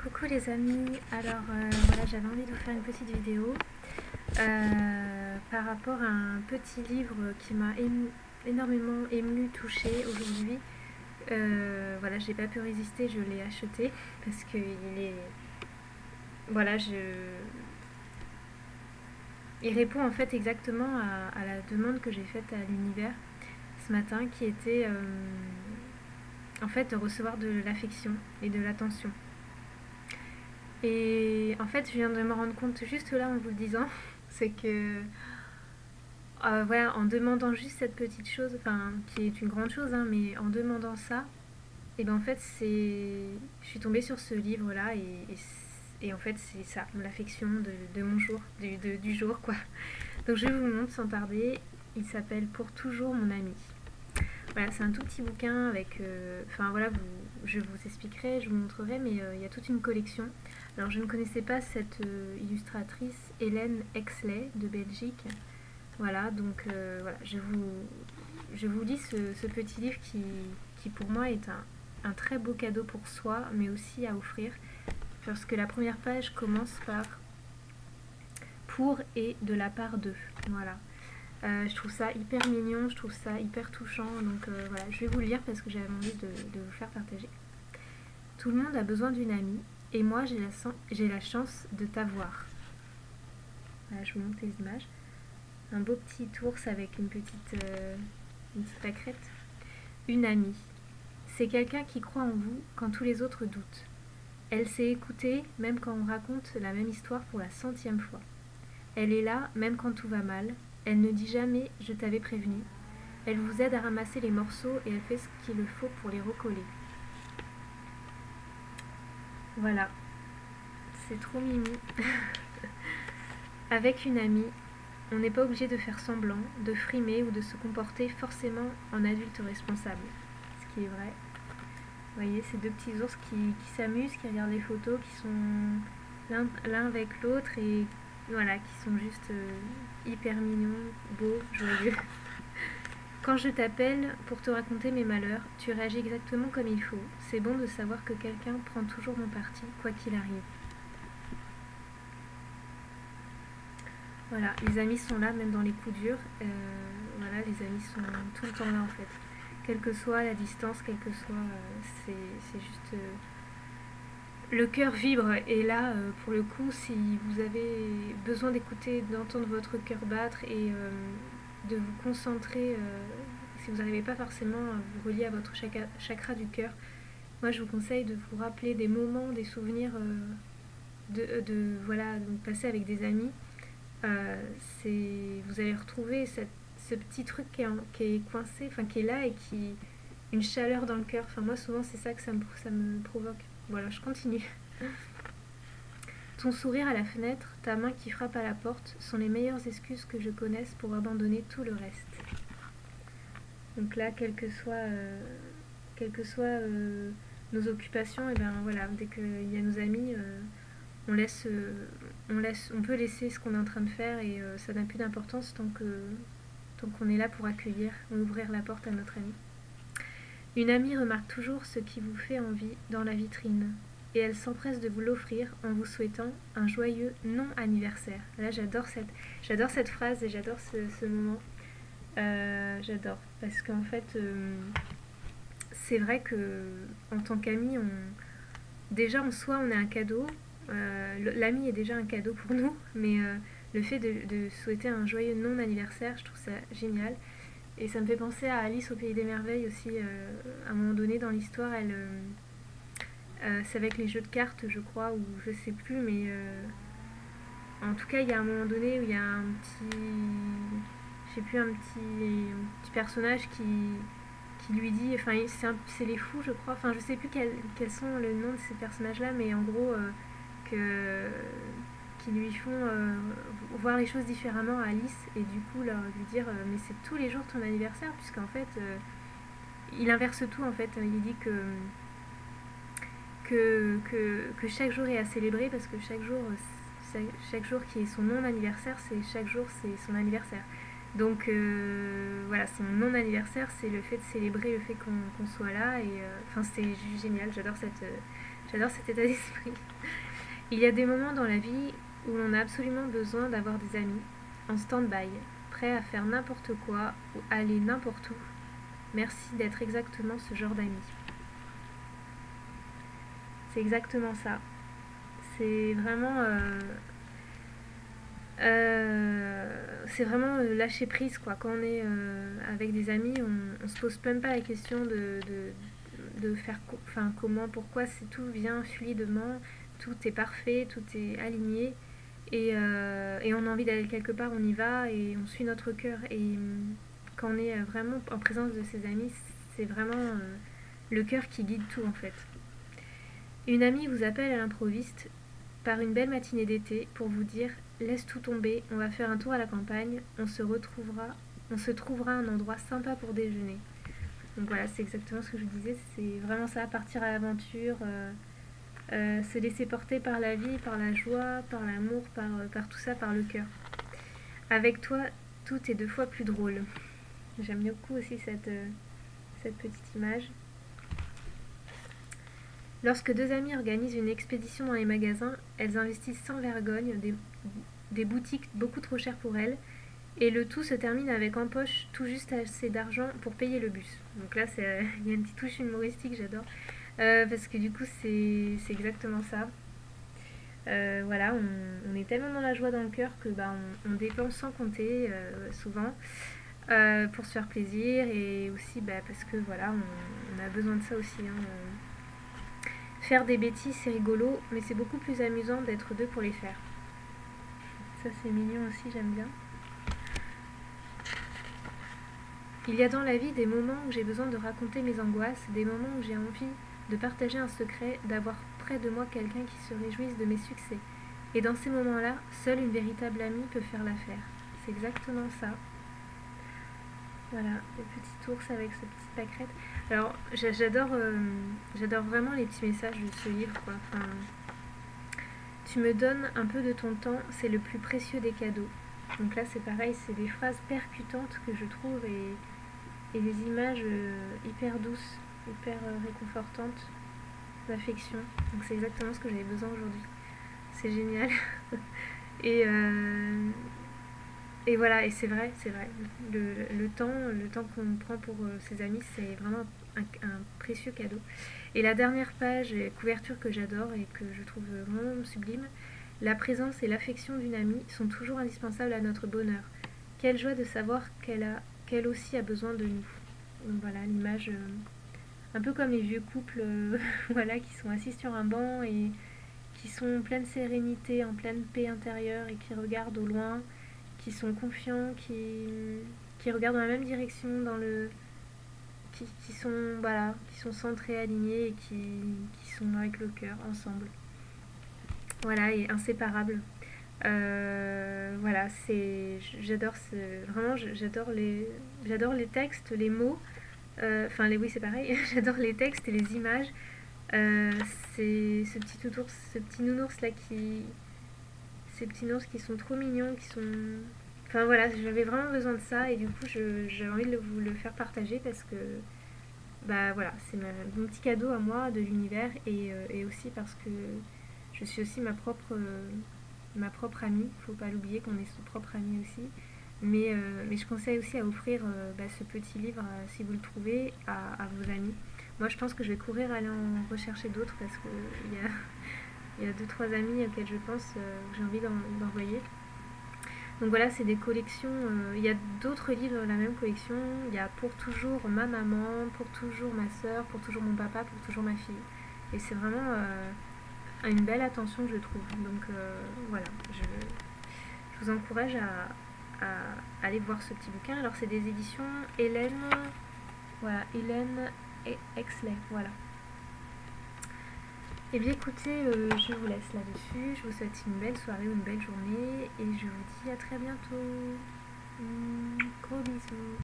Coucou les amis, alors voilà, j'avais envie de vous faire une petite vidéo par rapport à un petit livre qui m'a énormément ému, touchée aujourd'hui. Voilà, j'ai pas pu résister, je l'ai acheté parce que il est, voilà, il répond en fait exactement à la demande que j'ai faite à l'univers ce matin, qui était en fait de recevoir de l'affection et de l'attention. Et en fait, je viens de me rendre compte juste là en vous le disant, c'est que voilà, en demandant juste cette petite chose, enfin, qui est une grande chose, hein, mais en demandant ça, et ben en fait, je suis tombée sur ce livre-là et en fait, c'est ça, l'affection de mon jour, du jour, quoi. Donc je vous le montre sans tarder. Il s'appelle Pour toujours mon ami. Voilà, c'est un tout petit bouquin avec. Enfin voilà, je vous expliquerai, je vous montrerai, mais il y a toute une collection. Alors je ne connaissais pas cette illustratrice Hélène Exley de Belgique. Voilà, donc voilà, je vous lis ce petit livre qui pour moi est un très beau cadeau pour soi, mais aussi à offrir. Parce que la première page commence par pour et de la part d'eux. Voilà. Je trouve ça hyper mignon, je trouve ça hyper touchant. Donc voilà, je vais vous le lire parce que j'avais envie de vous faire partager. Tout le monde a besoin d'une amie et moi j'ai la chance de t'avoir. Voilà, je vous montre les images. Un beau petit ours avec une petite pâquerette. Une amie. C'est quelqu'un qui croit en vous quand tous les autres doutent. Elle sait écouter même quand on raconte la même histoire pour la 100e fois. Elle est là même quand tout va mal. Elle ne dit jamais « je t'avais prévenu ». Elle vous aide à ramasser les morceaux et elle fait ce qu'il faut pour les recoller. Voilà, c'est trop mimi. Avec une amie, on n'est pas obligé de faire semblant, de frimer ou de se comporter forcément en adulte responsable. Ce qui est vrai. Vous voyez, ces deux petits ours qui s'amusent, qui regardent les photos, qui sont l'un avec l'autre et voilà, qui sont juste hyper mignons, beaux, joyeux. Quand je t'appelle pour te raconter mes malheurs, tu réagis exactement comme il faut. C'est bon de savoir que quelqu'un prend toujours mon parti, quoi qu'il arrive. Voilà, les amis sont là, même dans les coups durs. Voilà, les amis sont tout le temps là en fait. Quelle que soit la distance, quelle que soit, c'est juste le cœur vibre. Et là, pour le coup, si vous avez besoin d'écouter, d'entendre votre cœur battre et de vous concentrer, si vous n'arrivez pas forcément à vous relier à votre chakra du cœur, moi je vous conseille de vous rappeler des moments, des souvenirs voilà, donc passer avec des amis. Vous allez retrouver ce petit truc qui est coincé, enfin qui est là et qui une chaleur dans le cœur. Enfin moi souvent c'est ça que ça me provoque. Voilà, je continue. Ton sourire à la fenêtre, ta main qui frappe à la porte sont les meilleures excuses que je connaisse pour abandonner tout le reste. Donc là, quelles que soient nos occupations, et ben voilà, dès qu'il y a nos amis, on peut laisser ce qu'on est en train de faire et ça n'a plus d'importance tant qu'on est là pour accueillir, ouvrir la porte à notre ami. Une amie remarque toujours ce qui vous fait envie dans la vitrine et elle s'empresse de vous l'offrir en vous souhaitant un joyeux non-anniversaire. Là, j'adore cette phrase et j'adore ce moment. J'adore parce qu'en fait, c'est vrai que en tant qu'ami, déjà en soi, on est un cadeau. L'ami est déjà un cadeau pour nous, mais le fait de souhaiter un joyeux non-anniversaire, je trouve ça génial. Et ça me fait penser à Alice au Pays des Merveilles aussi. À un moment donné dans l'histoire, c'est avec les jeux de cartes, je crois, ou je sais plus, mais en tout cas, il y a un moment donné où il y a un petit, je sais plus, un petit personnage qui lui dit, enfin, c'est les fous, je crois. Enfin, je sais plus quels sont le nom de ces personnages-là, mais en gros, que qui lui font voir les choses différemment à Alice et du coup lui dire mais c'est tous les jours ton anniversaire puisqu'en fait il inverse tout en fait. Il dit que chaque jour est à célébrer parce que chaque jour qui est son non anniversaire, chaque jour c'est son anniversaire. Donc voilà, son non anniversaire c'est le fait de célébrer le fait qu'on soit là et enfin c'est génial, J'adore cet état d'esprit. Il y a des moments dans la vie où l'on a absolument besoin d'avoir des amis, en stand-by, prêts à faire n'importe quoi ou aller n'importe où. Merci d'être exactement ce genre d'amis. C'est exactement ça. C'est vraiment... c'est vraiment lâcher prise quoi. Quand on est avec des amis, on se pose même pas la question de faire enfin comment, pourquoi, c'est tout vient fluidement, tout est parfait, tout est aligné et on a envie d'aller quelque part, on y va et on suit notre cœur et quand on est vraiment en présence de ses amis, c'est vraiment le cœur qui guide tout en fait. Une amie vous appelle à l'improviste par une belle matinée d'été pour vous dire laisse tout tomber, on va faire un tour à la campagne, on se trouvera un endroit sympa pour déjeuner. Donc voilà, c'est exactement ce que je vous disais, c'est vraiment ça, partir à l'aventure, se laisser porter par la vie, par la joie, par l'amour, par tout ça, par le cœur. Avec toi, tout est 2 fois plus drôle. J'aime beaucoup aussi cette petite image. Lorsque 2 amies organisent une expédition dans les magasins, elles investissent sans vergogne des boutiques beaucoup trop chères pour elles, et le tout se termine avec en poche tout juste assez d'argent pour payer le bus. Donc là, il y a une petite touche humoristique, j'adore, parce que du coup, c'est exactement ça. Voilà, on est tellement dans la joie dans le cœur que bah, on dépense sans compter, souvent, pour se faire plaisir, et aussi bah, parce que voilà, on a besoin de ça aussi, hein. Faire des bêtises, c'est rigolo, mais c'est beaucoup plus amusant d'être 2 pour les faire. Ça, c'est mignon aussi, j'aime bien. Il y a dans la vie des moments où j'ai besoin de raconter mes angoisses, des moments où j'ai envie de partager un secret, d'avoir près de moi quelqu'un qui se réjouisse de mes succès. Et dans ces moments-là, seule une véritable amie peut faire l'affaire. C'est exactement ça. Voilà, le petit ours avec sa petite pâquerette. Alors, j'adore vraiment les petits messages de ce livre, quoi. Enfin, tu me donnes un peu de ton temps, c'est le plus précieux des cadeaux. Donc là, c'est pareil, c'est des phrases percutantes que je trouve et des images hyper douces, hyper réconfortantes d'affection. Donc c'est exactement ce que j'avais besoin aujourd'hui. C'est génial. et, euh, et voilà, et c'est vrai, c'est vrai. Le temps qu'on prend pour ses amis, c'est vraiment un précieux cadeau. Et la dernière page, couverture que j'adore et que je trouve vraiment sublime, la présence et l'affection d'une amie sont toujours indispensables à notre bonheur. Quelle joie de savoir qu'elle aussi a besoin de nous. Donc voilà, l'image, un peu comme les vieux couples voilà, qui sont assis sur un banc et qui sont en pleine sérénité, en pleine paix intérieure et qui regardent au loin, qui sont confiants, qui regardent dans la même direction, qui sont voilà, qui sont centrés, alignés et qui sont avec le cœur ensemble. Voilà, et inséparables. Voilà, j'adore vraiment, j'adore les textes, les mots. Enfin, oui, c'est pareil. J'adore les textes et les images. Euh, c'est ce petit nounours là ces petits nounours qui sont trop mignons, qui sont. Enfin voilà, j'avais vraiment besoin de ça et du coup, j'avais envie de vous le faire partager parce que bah voilà, c'est mon petit cadeau à moi de l'univers et aussi parce que je suis aussi ma propre amie. Faut pas l'oublier qu'on est son propre amie aussi. Mais je conseille aussi à offrir bah, ce petit livre, si vous le trouvez, à vos amis. Moi, je pense que je vais courir aller en rechercher d'autres parce qu'il y a 2-3 amis auxquels je pense que j'ai envie d'envoyer. Donc voilà, c'est des collections. Il y a d'autres livres dans la même collection. Il y a pour toujours ma maman, pour toujours ma soeur, pour toujours mon papa, pour toujours ma fille. Et c'est vraiment une belle attention, je trouve. Donc voilà, je vous encourage à aller voir ce petit bouquin. Alors c'est des éditions Hélène, voilà, Hélène et Exley, voilà. Et bien écoutez, je vous laisse là-dessus. Je vous souhaite une belle soirée ou une belle journée et je vous dis à très bientôt. Gros bisous.